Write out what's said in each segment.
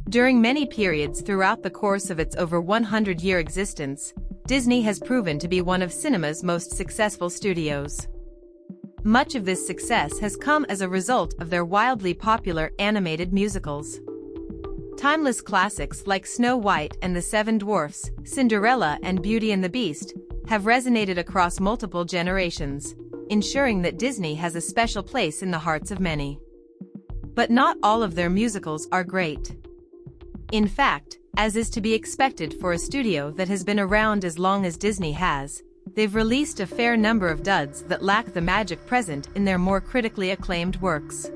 During many periods throughout the course of its over 100-year existence, Disney has proven to be one of cinema's most successful studios. Much of this success has come as a result of their wildly popular animated musicals. Timeless classics like Snow White and the Seven Dwarfs, Cinderella and Beauty and the Beast have resonated across multiple generations, ensuring that Disney has a special place in the hearts of many. But not all of their musicals are great. In fact, as is to be expected for a studio that has been around as long as Disney has, they've released a fair number of duds that lack the magic present in their more critically acclaimed works.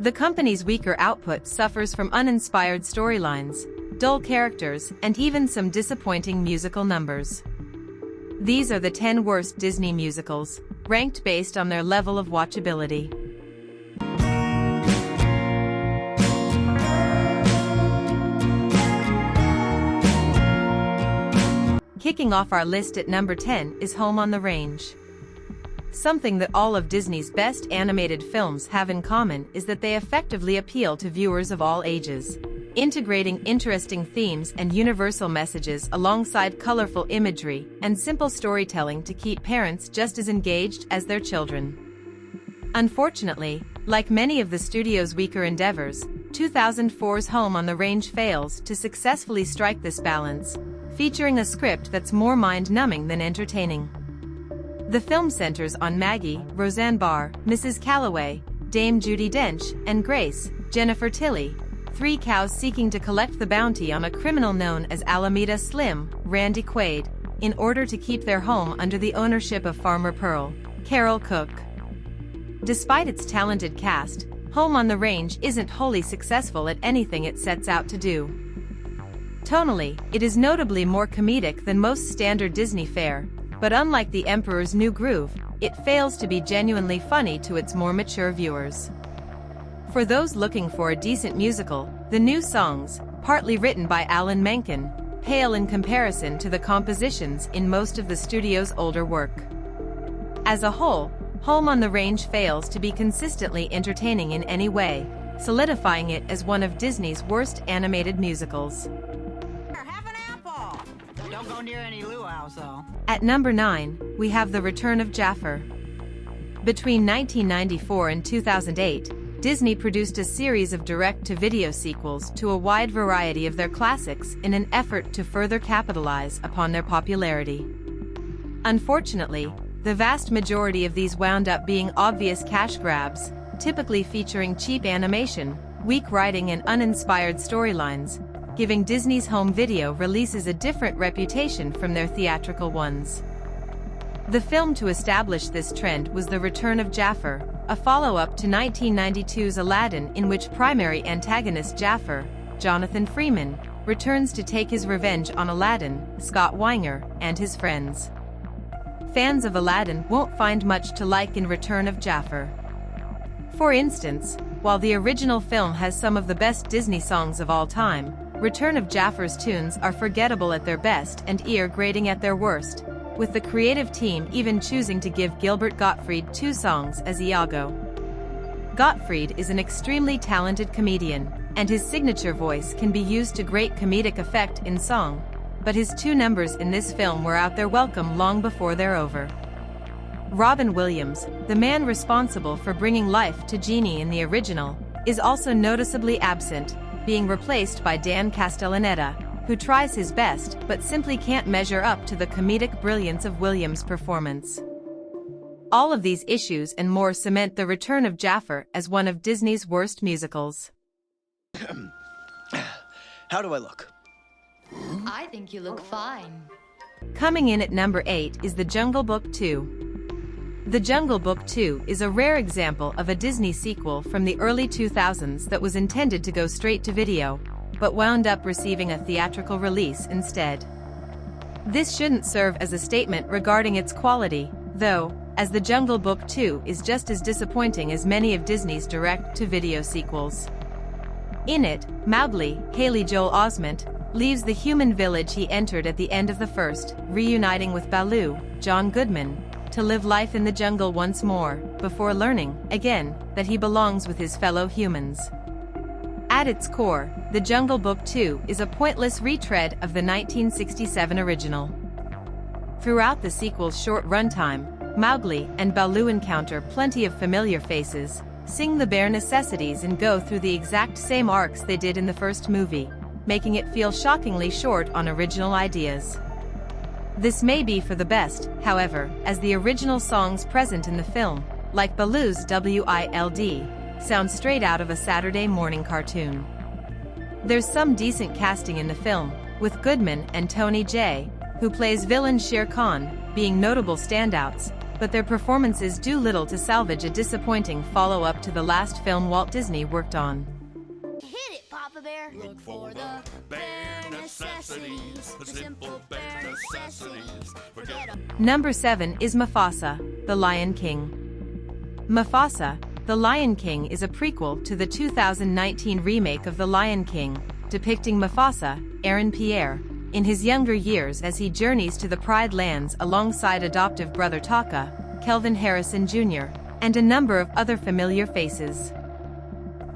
The company's weaker output suffers from uninspired storylines, dull characters, and even some disappointing musical numbers. These are the 10 worst Disney musicals, ranked based on their level of watchability. Kicking off our list at number 10 is Home on the Range. Something that all of Disney's best animated films have in common is that they effectively appeal to viewers of all ages, integrating interesting themes and universal messages alongside colorful imagery and simple storytelling to keep parents just as engaged as their children. Unfortunately, like many of the studio's weaker endeavors, 2004's Home on the Range fails to successfully strike this balance, featuring a script that's more mind-numbing than entertaining. The film centers on Maggie, Roseanne Barr, Mrs. Calloway, Dame Judi Dench, and Grace, Jennifer Tilly, three cows seeking to collect the bounty on a criminal known as Alameda Slim, Randy Quaid, in order to keep their home under the ownership of Farmer Pearl, Carol Cook. Despite its talented cast, Home on the Range isn't wholly successful at anything it sets out to do. Tonally, it is notably more comedic than most standard Disney fare, but unlike The Emperor's New Groove, it fails to be genuinely funny to its more mature viewers. For those looking for a decent musical, the new songs, partly written by Alan Menken, pale in comparison to the compositions in most of the studio's older work. As a whole, Home on the Range fails to be consistently entertaining in any way, solidifying it as one of Disney's worst animated musicals. Don't go near any luau's, though. At number 9, we have The Return of Jafar. Between 1994 and 2008, Disney produced a series of direct-to-video sequels to a wide variety of their classics in an effort to further capitalize upon their popularity. Unfortunately, the vast majority of these wound up being obvious cash grabs, typically featuring cheap animation, weak writing and uninspired storylines, giving Disney's home video releases a different reputation from their theatrical ones. The film to establish this trend was The Return of Jafar, a follow-up to 1992's Aladdin, in which primary antagonist Jafar, Jonathan Freeman, returns to take his revenge on Aladdin, Scott Weinger, and his friends. Fans of Aladdin won't find much to like in Return of Jafar. For instance, while the original film has some of the best Disney songs of all time, Return of Jafar's tunes are forgettable at their best and ear-grating at their worst, with the creative team even choosing to give Gilbert Gottfried 2 songs as Iago. Gottfried is an extremely talented comedian, and his signature voice can be used to great comedic effect in song, but his 2 numbers in this film were out their welcome long before they're over. Robin Williams, the man responsible for bringing life to Genie in the original, is also noticeably absent, being replaced by Dan Castellaneta, who tries his best but simply can't measure up to the comedic brilliance of Williams' performance. All of these issues and more cement The Return of Jafar as one of Disney's worst musicals. How do I look? I think you look fine. Coming in at number 8 is The Jungle Book 2. The Jungle Book 2 is a rare example of a Disney sequel from the early 2000s that was intended to go straight to video, but wound up receiving a theatrical release instead. This shouldn't serve as a statement regarding its quality, though, as The Jungle Book 2 is just as disappointing as many of Disney's direct-to-video sequels. In it, Mowgli, Haley Joel Osment, leaves the human village he entered at the end of the first, reuniting with Baloo, John Goodman, to live life in the jungle once more, before learning, again, that he belongs with his fellow humans. At its core, The Jungle Book 2 is a pointless retread of the 1967 original. Throughout the sequel's short runtime, Mowgli and Baloo encounter plenty of familiar faces, sing the bare necessities and go through the exact same arcs they did in the first movie, making it feel shockingly short on original ideas. This may be for the best, however, as the original songs present in the film, like Baloo's WILD, sound straight out of a Saturday morning cartoon. There's some decent casting in the film, with Goodman and Tony Jay, who plays villain Shere Khan, being notable standouts, but their performances do little to salvage a disappointing follow-up to the last film Walt Disney worked on. Hit it, Papa Bear. Look for the bare necessities, the simple bare necessities. Number 7 is Mufasa, the Lion King. Mufasa, the Lion King is a prequel to the 2019 remake of The Lion King, depicting Mufasa, Aaron Pierre, in his younger years as he journeys to the Pride Lands alongside adoptive brother Taka, Kelvin Harrison Jr., and a number of other familiar faces.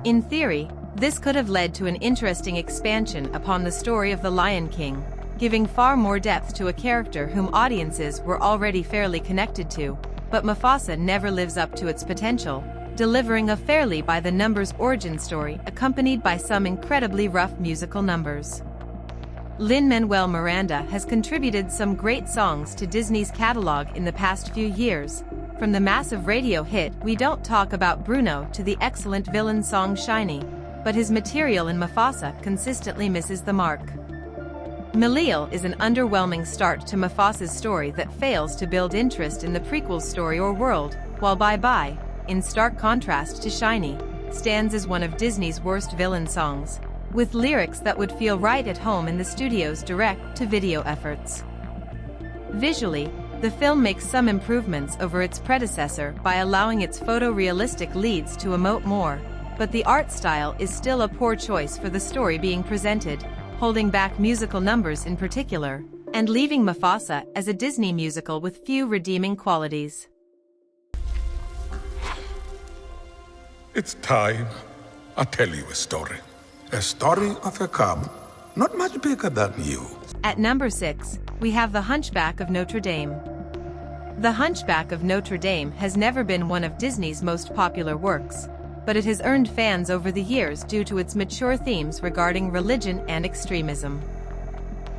In theory, this could have led to an interesting expansion upon the story of The Lion King, giving far more depth to a character whom audiences were already fairly connected to, but Mufasa never lives up to its potential, delivering a fairly by-the-numbers origin story accompanied by some incredibly rough musical numbers. Lin-Manuel Miranda has contributed some great songs to Disney's catalog in the past few years, from the massive radio hit We Don't Talk About Bruno to the excellent villain song Shiny, but his material in Mufasa consistently misses the mark. Malil is an underwhelming start to Mufasa's story that fails to build interest in the prequel's story or world, while Bye Bye, in stark contrast to Shiny, stands as one of Disney's worst villain songs, with lyrics that would feel right at home in the studio's direct-to-video efforts. Visually, the film makes some improvements over its predecessor by allowing its photorealistic leads to emote more, but the art style is still a poor choice for the story being presented, holding back musical numbers in particular, and leaving Mufasa as a Disney musical with few redeeming qualities. It's time I tell you a story. A story of a cub, not much bigger than you. At number 6, we have The Hunchback of Notre Dame. The Hunchback of Notre Dame has never been one of Disney's most popular works, but it has earned fans over the years due to its mature themes regarding religion and extremism.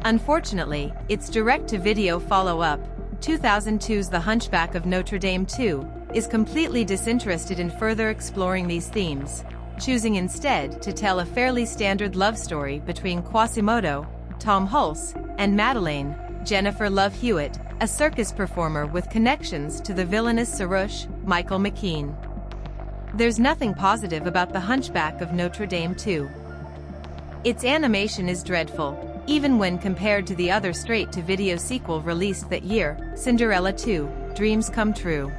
Unfortunately, its direct-to-video follow-up, 2002's The Hunchback of Notre Dame 2, is completely disinterested in further exploring these themes, choosing instead to tell a fairly standard love story between Quasimodo, Tom Hulce, and Madeleine, Jennifer Love Hewitt, a circus performer with connections to the villainous Sarouche, Michael McKean. There's nothing positive about The Hunchback of Notre Dame 2. Its animation is dreadful, even when compared to the other straight-to-video sequel released that year, Cinderella 2, Dreams Come True.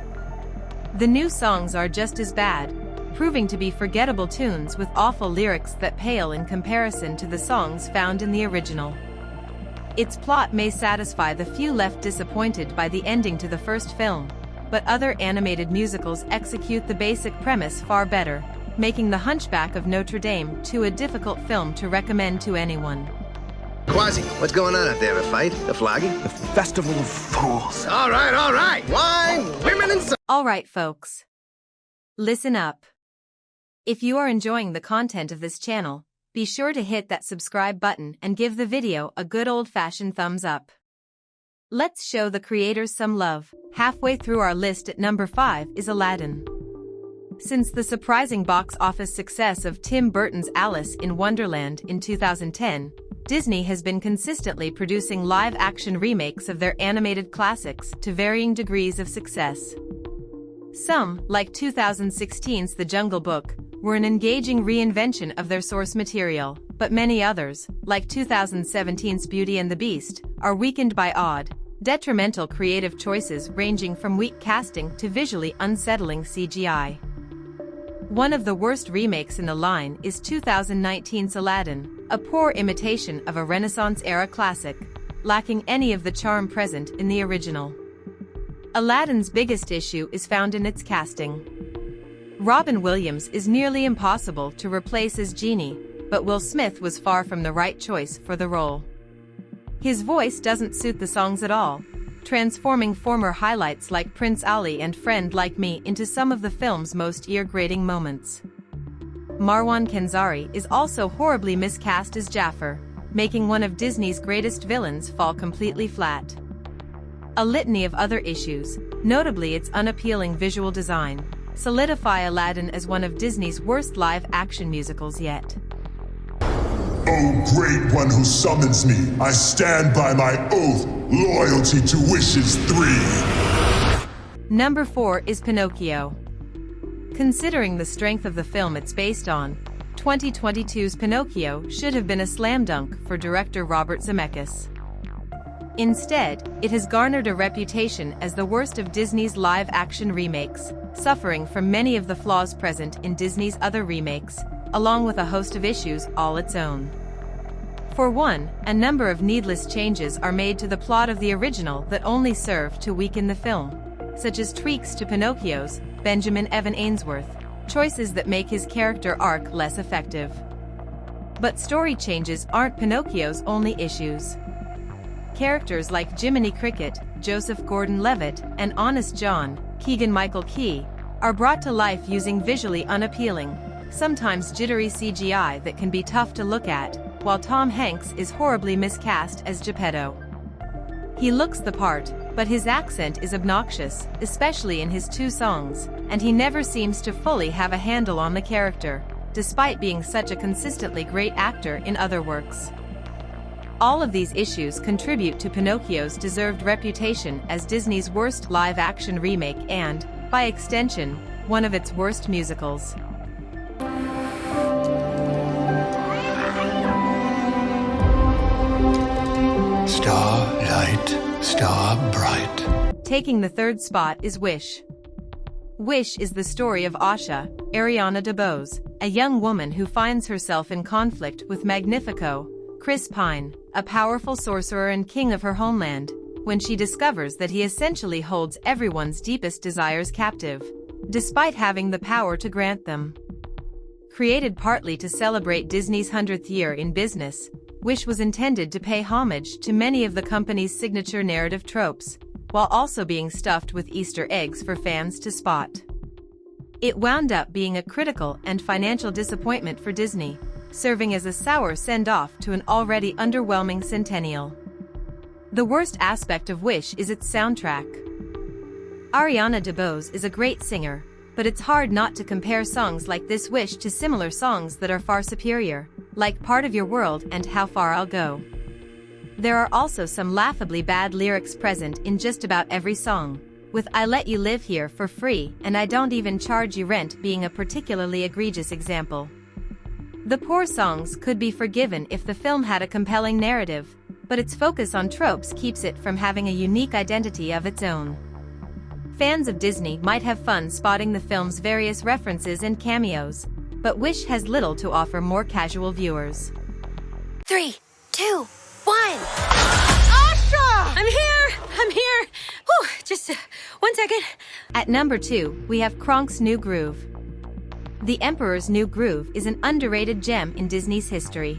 The new songs are just as bad, proving to be forgettable tunes with awful lyrics that pale in comparison to the songs found in the original. Its plot may satisfy the few left disappointed by the ending to the first film, but other animated musicals execute the basic premise far better, making The Hunchback of Notre Dame 2 a difficult film to recommend to anyone. Quasi, what's going on out there? A fight? A flogging? The Festival of Fools. All right. Wine, women, and so. Alright folks. Listen up. If you are enjoying the content of this channel, be sure to hit that subscribe button and give the video a good old-fashioned thumbs up. Let's show the creators some love. Halfway through our list at number 5 is Aladdin. Since the surprising box office success of Tim Burton's Alice in Wonderland in 2010, Disney has been consistently producing live-action remakes of their animated classics to varying degrees of success. Some, like 2016's The Jungle Book, were an engaging reinvention of their source material, but many others, like 2017's Beauty and the Beast, are weakened by odd, detrimental creative choices ranging from weak casting to visually unsettling CGI. One of the worst remakes in the line is 2019's Aladdin, a poor imitation of a Renaissance-era classic, lacking any of the charm present in the original. Aladdin's biggest issue is found in its casting. Robin Williams is nearly impossible to replace as Genie, but Will Smith was far from the right choice for the role. His voice doesn't suit the songs at all, transforming former highlights like Prince Ali and Friend Like Me into some of the film's most ear-grating moments. Marwan Kenzari is also horribly miscast as Jafar, making one of Disney's greatest villains fall completely flat. A litany of other issues, notably its unappealing visual design, solidify Aladdin as one of Disney's worst live-action musicals yet. O great one who summons me, I stand by my oath, loyalty to wishes 3. Number 4 is Pinocchio. Considering the strength of the film it's based on, 2022's Pinocchio should have been a slam dunk for director Robert Zemeckis. Instead, it has garnered a reputation as the worst of Disney's live-action remakes, suffering from many of the flaws present in Disney's other remakes, along with a host of issues all its own. For one, a number of needless changes are made to the plot of the original that only serve to weaken the film, such as tweaks to Pinocchio's Benjamin Evan Ainsworth, choices that make his character arc less effective. But story changes aren't Pinocchio's only issues. Characters like Jiminy Cricket, Joseph Gordon-Levitt, and Honest John, Keegan-Michael Key, are brought to life using visually unappealing, sometimes jittery CGI that can be tough to look at, while Tom Hanks is horribly miscast as Geppetto. He looks the part, but his accent is obnoxious, especially in his 2 songs, and he never seems to fully have a handle on the character, despite being such a consistently great actor in other works. All of these issues contribute to Pinocchio's deserved reputation as Disney's worst live-action remake and, by extension, one of its worst musicals. Starlight, star bright. Taking the 3rd spot is Wish. Wish is the story of Asha, Ariana DeBose, a young woman who finds herself in conflict with Magnifico, Chris Pine, a powerful sorcerer and king of her homeland, when she discovers that he essentially holds everyone's deepest desires captive, despite having the power to grant them. Created partly to celebrate Disney's 100th year in business, Wish was intended to pay homage to many of the company's signature narrative tropes, while also being stuffed with Easter eggs for fans to spot. It wound up being a critical and financial disappointment for Disney, serving as a sour send-off to an already underwhelming centennial. The worst aspect of Wish is its soundtrack. Ariana DeBose is a great singer, but it's hard not to compare songs like this Wish to similar songs that are far superior, like Part of Your World and How Far I'll Go. There are also some laughably bad lyrics present in just about every song, with I Let You Live Here for free and I Don't Even Charge You Rent being a particularly egregious example. The poor songs could be forgiven if the film had a compelling narrative, but its focus on tropes keeps it from having a unique identity of its own. Fans of Disney might have fun spotting the film's various references and cameos, but Wish has little to offer more casual viewers. 3, 2, 1. Asha! I'm here! Whew, just 1 second. At number 2, we have Kons New Groove. The Emperor's New Groove is an underrated gem in Disney's history.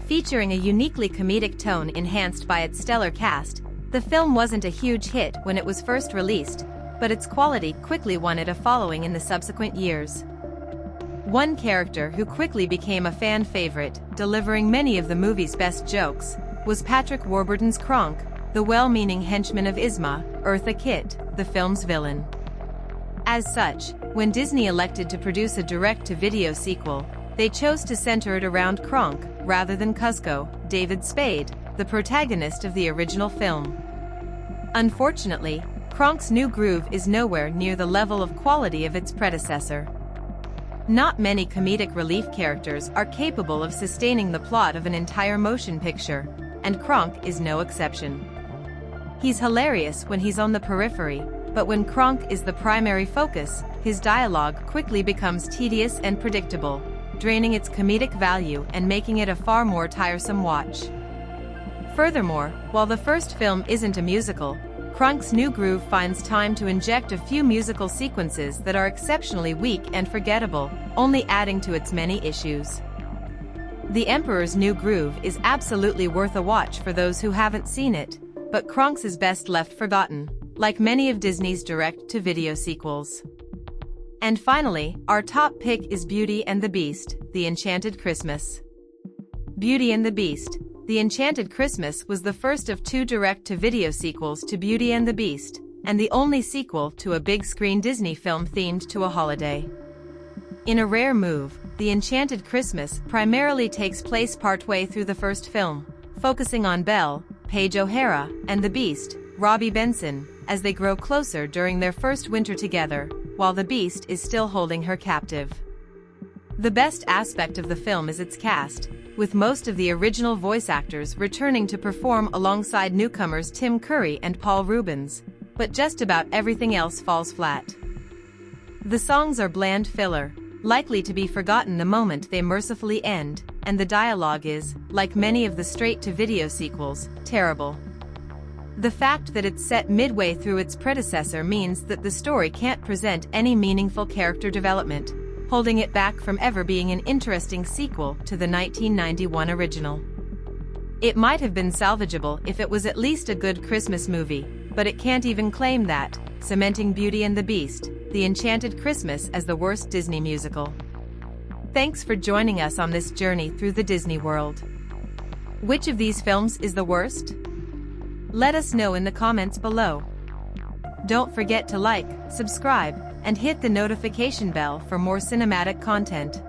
Featuring a uniquely comedic tone enhanced by its stellar cast, the film wasn't a huge hit when it was first released, but its quality quickly won it a following in the subsequent years. One character who quickly became a fan favorite, delivering many of the movie's best jokes, was Patrick Warburton's Kronk, the well-meaning henchman of Yzma, Eartha Kitt, the film's villain. As such, when Disney elected to produce a direct-to-video sequel, they chose to center it around Kronk, rather than Kuzco, David Spade, the protagonist of the original film. Unfortunately, Kons New Groove is nowhere near the level of quality of its predecessor. Not many comedic relief characters are capable of sustaining the plot of an entire motion picture, and Kronk is no exception. He's hilarious when he's on the periphery, but when Kronk is the primary focus, his dialogue quickly becomes tedious and predictable, draining its comedic value and making it a far more tiresome watch. Furthermore, while the first film isn't a musical, Kons New Groove finds time to inject a few musical sequences that are exceptionally weak and forgettable, only adding to its many issues. The Emperor's New Groove is absolutely worth a watch for those who haven't seen it, but Kronk's is best left forgotten, like many of Disney's direct-to-video sequels. And finally, our top pick is Beauty and the Beast, The Enchanted Christmas. Beauty and the Beast, The Enchanted Christmas was the first of 2 direct-to-video sequels to Beauty and the Beast, and the only sequel to a big-screen Disney film themed to a holiday. In a rare move, The Enchanted Christmas primarily takes place partway through the first film, focusing on Belle, Paige O'Hara, and the Beast, Robbie Benson, as they grow closer during their first winter together, while the Beast is still holding her captive. The best aspect of the film is its cast, with most of the original voice actors returning to perform alongside newcomers Tim Curry and Paul Reubens, but just about everything else falls flat. The songs are bland filler, likely to be forgotten the moment they mercifully end, and the dialogue is, like many of the straight-to-video sequels, terrible. The fact that it's set midway through its predecessor means that the story can't present any meaningful character development, holding it back from ever being an interesting sequel to the 1991 original. It might have been salvageable if it was at least a good Christmas movie, but it can't even claim that, cementing Beauty and the Beast, The Enchanted Christmas as the worst Disney musical. Thanks for joining us on this journey through the Disney world. Which of these films is the worst? Let us know in the comments below. Don't forget to like, subscribe, and hit the notification bell for more cinematic content.